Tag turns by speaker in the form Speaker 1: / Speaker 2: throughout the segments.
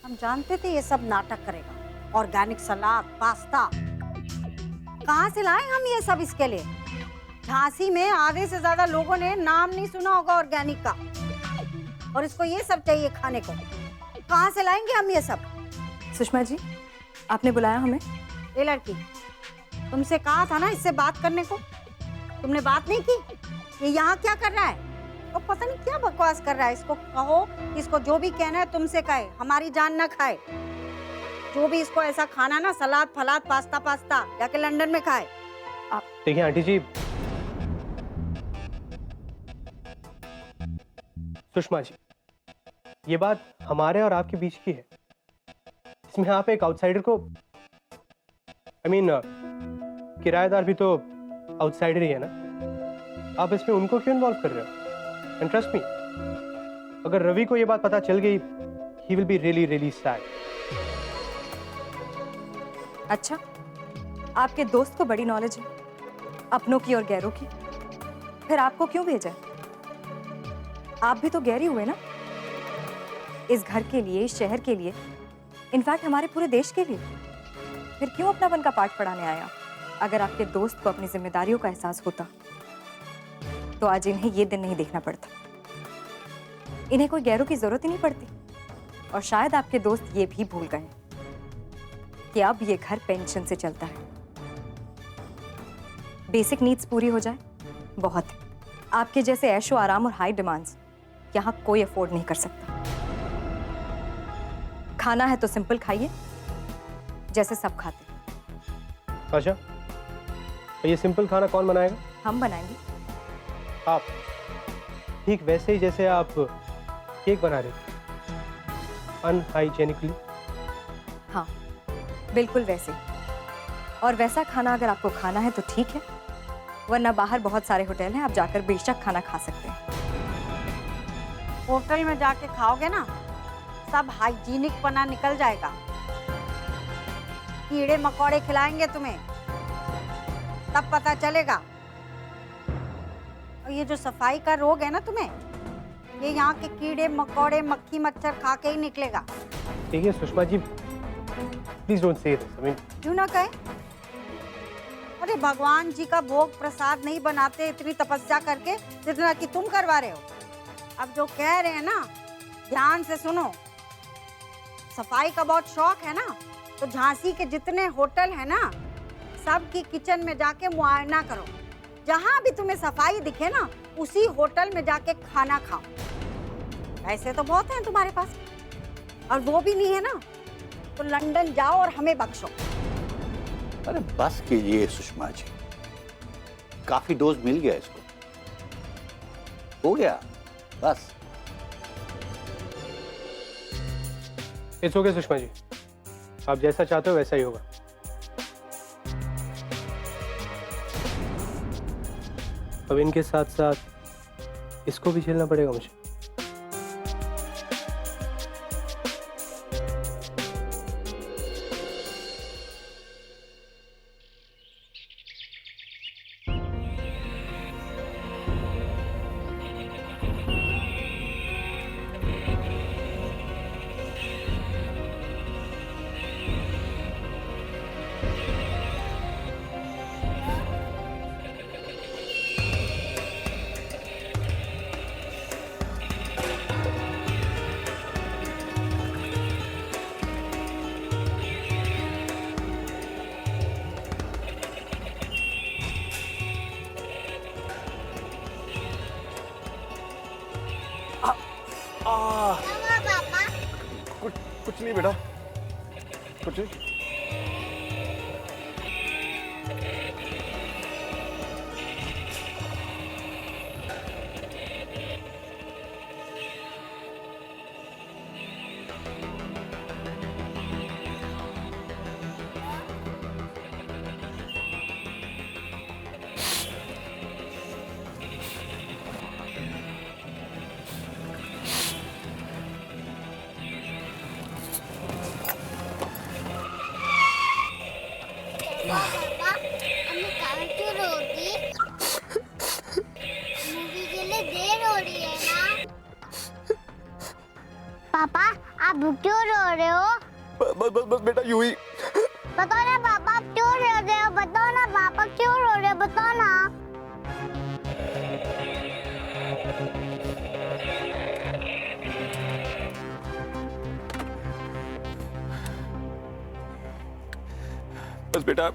Speaker 1: हम जानते थे ये सब नाटक करेगा। ऑर्गेनिक सलाद, पास्ता, कहाँ से लाए हम ये सब इसके लिए? झांसी में आधे से ज्यादा लोगों ने नाम नहीं सुना होगा ऑर्गेनिक का, और इसको ये सब चाहिए खाने को। कहाँ से लाएंगे हम ये सब?
Speaker 2: सुषमा जी, आपने बुलाया हमें?
Speaker 1: ये लड़की, तुमसे कहा था ना इससे बात करने को, तुमने बात नहीं की। ये यहाँ क्या कर रहा है? और पता नहीं क्या बकवास कर रहा है। इसको कहो, इसको जो भी कहना है तुमसे कहे, हमारी जान ना खाए। जो भी इसको ऐसा खाना ना, सलाद फलाद पास्ता पास्ता, जाके लंदन में खाए।
Speaker 3: आप देखिए आंटी जी, सुषमा जी, ये बात हमारे और आपके बीच की है। इसमें आप एक आउटसाइडर को, किराएदार भी तो आउटसाइडर ही है ना। आप इसमें उनको क्यों इन्वॉल्व कर रहे हो? एंड ट्रस्ट मी, अगर रवि को ये बात पता चल गई, he will be really really sad.
Speaker 2: अच्छा, आपके दोस्त को बड़ी नॉलेज है अपनों की और गैरों की, फिर आपको क्यों भेजा? आप भी तो गैरी हुए ना, इस घर के लिए, इस शहर के लिए, इनफैक्ट हमारे पूरे देश के लिए। फिर क्यों अपनापन का पाठ पढ़ाने आया? अगर आपके दोस्त को अपनी जिम्मेदारियों का एहसास होता तो आज इन्हें ये दिन नहीं देखना पड़ता। इन्हें कोई गैरों की जरूरत ही नहीं पड़ती। और शायद आपके दोस्त ये भी भूल गए कि अब ये घर पेंशन से चलता है। बेसिक नीड्स पूरी हो जाए बहुत। आपके जैसे ऐशो आराम और हाई डिमांड्स यहां कोई अफोर्ड नहीं कर सकता। खाना है तो सिंपल खाइए, जैसे सब खाते।
Speaker 3: अच्छा, तो ये सिंपल खाना कौन बनाएगा?
Speaker 2: हम बनाएंगे।
Speaker 3: आप? ठीक वैसे ही जैसे आप केक बना रहे थे, अनहाइजेनिकली।
Speaker 2: हाँ, बिल्कुल वैसे। और वैसा खाना अगर आपको खाना है तो ठीक है, वरना बाहर बहुत सारे होटल हैं, आप जाकर बेशक खाना खा सकते हैं।
Speaker 1: होटल में जाके खाओगे ना, सब हाइजीनिक पना निकल जाएगा। कीड़े मकोड़े खिलाएंगे तुम्हें, तब पता चलेगा। और ये जो सफाई का रोग है ना तुम्हें, ये यहाँ के कीड़े मकोड़े मक्खी मच्छर खा के ही निकलेगा।
Speaker 3: देखिए Sushma ji, please don't say this.
Speaker 1: क्यों ना कहे? अरे भगवान जी का भोग प्रसाद नहीं बनाते इतनी तपस्या करके जितना कि तुम करवा रहे हो। अब जो कह रहे हैं ना, ध्यान से सुनो। सफाई का बहुत शौक है ना, तो झांसी के जितने होटल है ना, सब की किचन में जाके मुआयना करो। जहां भी तुम्हें सफाई दिखे ना, उसी होटल में जाके खाना खाओ। ऐसे तो बहुत हैं तुम्हारे पास, और वो भी नहीं है ना, तो लंदन जाओ और हमें बख्शो।
Speaker 4: अरे बस कीजिए सुषमा जी, काफी डोज मिल गया इसको, हो गया बस।
Speaker 3: इट्स ओके सुषमा जी, आप जैसा चाहते हो वैसा ही होगा। अब इनके साथ साथ इसको भी झेलना पड़ेगा मुझे।
Speaker 5: कुछ नहीं बेटा, कुछ नहीं।
Speaker 6: पापा, हमें कहाँ क्यों रोगी? मूवी के लिए देर हो रही है ना? पापा, आप क्यों रो रहे हो?
Speaker 5: बस बस बस बेटा यूं ही।
Speaker 6: बताओ ना पापा, आप क्यों रो रहे हो? बताओ ना पापा, क्यों रो रहे हो? बताओ ना।
Speaker 5: बस बेटा,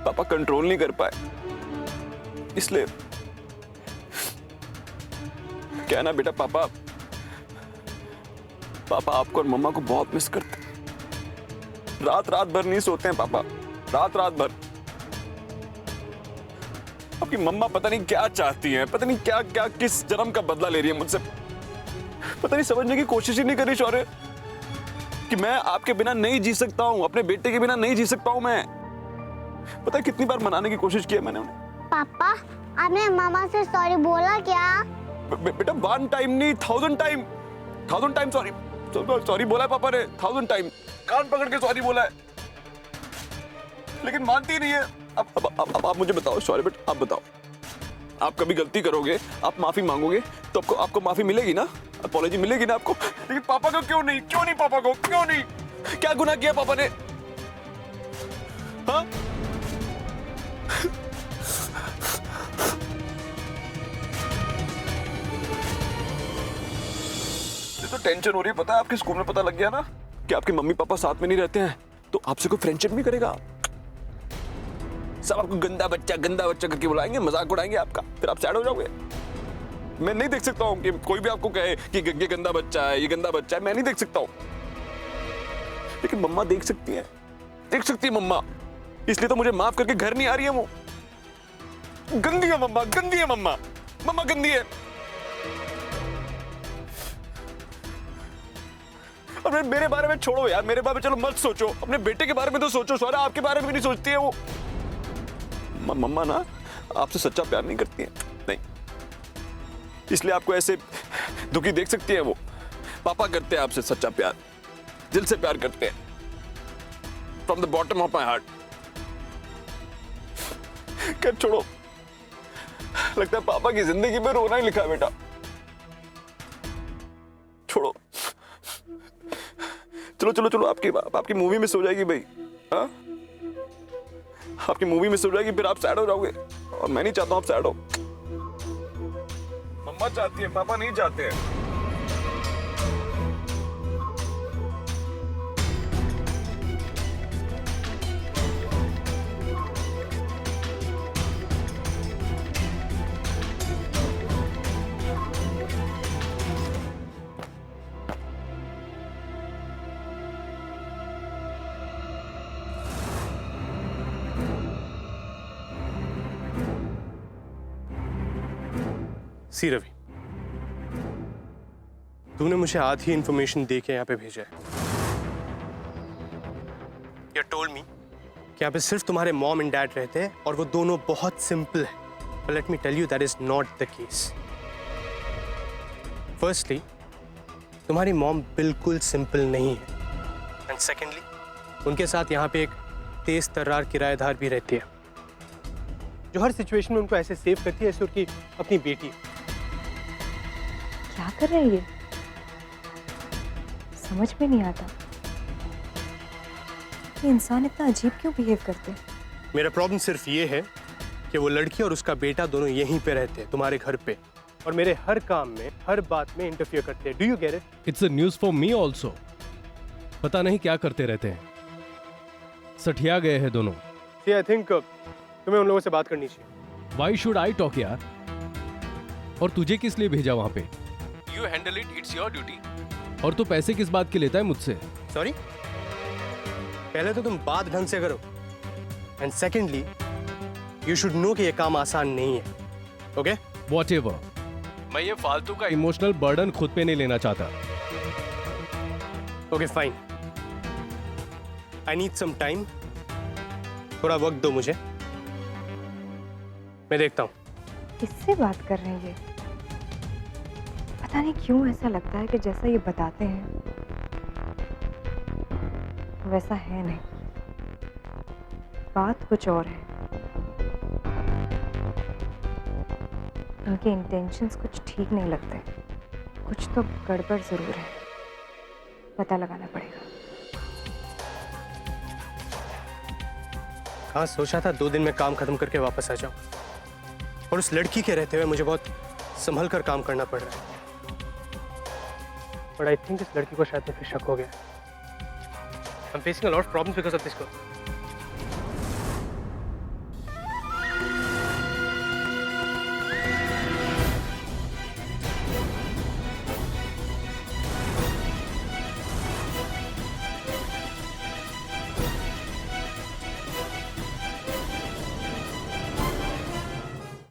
Speaker 5: पापा कंट्रोल नहीं कर पाए, इसलिए क्या है ना बेटा, पापा आपको और मम्मा को बहुत मिस करते हैं। रात भर नहीं सोते हैं पापा, रात भर। आपकी मम्मा पता नहीं क्या चाहती हैं, पता नहीं क्या क्या किस जन्म का बदला ले रही है मुझसे, पता नहीं समझने की कोशिश ही नहीं कर रही शौर्य कि मैं आपके बिना नहीं जी सकता हूं, अपने बेटे के बिना नहीं जी सकता हूं मैं। पता है कितनी बार मनाने की कोशिश की है मैंने उन्हें।
Speaker 6: पापा, आपने मामा से सॉरी बोला क्या?
Speaker 5: बेटा 1 टाइम नहीं, 1000 टाइम सॉरी बोला है पापा ने, 1000 टाइम कान पकड़ के सॉरी बोला है, लेकिन मानती नहीं है। अब आप मुझे बताओ सॉरी बेटा, आप बताओ, आप कभी गलती करोगे, आप माफी मांगोगे तो आपको माफी मिलेगी ना, अपॉलॉजी मिलेगी ना आपको, लेकिन पापा को क्यों नहीं पापा को क्यों नहीं? क्या गुनाह किया पापा ने? हाँ? तो टेंशन हो रही है, पता है आपके स्कूल में पता लग गया ना कि आपके मम्मी पापा साथ में नहीं रहते हैं, तो आपसे कोई फ्रेंडशिप नहीं करेगा। सब आपको गंदा बच्चा करके बुलाएंगे, मजाक उड़ाएंगे आपका, फिर आप सैड हो जाओगे। मैं नहीं देख सकता हूँ कि कोई भी आपको कहे कि ये गंदा बच्चा है, ये गंदा बच्चा है, मैं नहीं देख सकता हूँ, लेकिन मम्मा देख सकती है मम्मा, इसलिए तो मुझे माफ करके घर नहीं आ रही है वो। गंदी है मम्मा, मम्मा गंदी है। और मेरे बारे में छोड़ो यार, मेरे बारे में चलो मत सोचो, अपने बेटे के बारे में तो सोचो। सौरा आपके बारे में भी नहीं सोचती है वो। मम्मा ना आपसे सच्चा प्यार नहीं करती है, नहीं, इसलिए आपको ऐसे दुखी देख सकती है वो। पापा करते हैं आपसे सच्चा प्यार, दिल से प्यार करते हैं, from the bottom of my heart. क्या छोड़ो, लगता है पापा की जिंदगी में रोना ही लिखा है बेटा, छोड़ो। चलो आपकी मूवी मिस हो जाएगी भाई, हाँ? आपकी मूवी मिस हो जाएगी, फिर आप सैड हो जाओगे, और मैं नहीं चाहता हूं आप सैड हो। मम्मा चाहती है, पापा नहीं चाहते हैं।
Speaker 3: सी रवि, तूने मुझे आधी इंफॉर्मेशन दे के यहाँ पे भेजा है। You told me कि यहाँ पे सिर्फ तुम्हारे मॉम एंड डैड रहते हैं और वो दोनों बहुत सिंपल है। But let me tell you that is not the case. Firstly, तुम्हारी मॉम बिल्कुल सिंपल नहीं है, एंड सेकेंडली उनके साथ यहाँ पे एक तेज तर्रार किराएदार भी रहती है जो हर सिचुएशन में उनको ऐसे सेव करती है जैसे उनकी अपनी बेटी है।
Speaker 2: क्या कर रहे हैं ये? समझ में नहीं आता ये इंसान इतना अजीब क्यों बिहेव करते हैं।
Speaker 3: मेरा प्रॉब्लम सिर्फ ये है कि वो लड़की और उसका बेटा दोनों यहीं पे रहते हैं, तुम्हारे घर पे, और मेरे हर काम में, हर बात में इंटरफियर करते हैं। Do you get it?
Speaker 7: It's a news for me also. पता नहीं क्या करते रहते हैं, सठिया गए हैं दोनों।
Speaker 3: See, I think तुम्हें उन लोगों से बात करनी चाहिए।
Speaker 7: वाई शुड आई टॉक यार? और तुझे किस लिए भेजा वहां पे? You handle it, it's your duty. और तू पैसे किस बात के लेता है मुझसे?
Speaker 3: सॉरी, पहले तो तुम बात ढंग से करो, and secondly you should know कि ये काम आसान नहीं है। ओके?
Speaker 7: व्हाटएवर, मैं ये फालतू का इमोशनल बर्डन खुद पे नहीं लेना चाहता।
Speaker 3: Okay fine, I need some time, थोड़ा वक्त दो मुझे, मैं देखता हूँ।
Speaker 2: किससे बात कर रहे हैं ये? पता नहीं क्यों ऐसा लगता है कि जैसा ये बताते हैं वैसा है नहीं, बात कुछ और है। उनके इंटेंशंस कुछ ठीक नहीं लगते, कुछ तो गड़बड़ जरूर है, पता लगाना पड़ेगा।
Speaker 3: हाँ, सोचा था 2 दिन में काम खत्म करके वापस आ जाऊं, और उस लड़की के रहते हुए मुझे बहुत संभल कर काम करना पड़ रहा है। बट आई थिंक इस लड़की को शायद मुझे शक हो गया। I am facing a lot of problems because of this girl.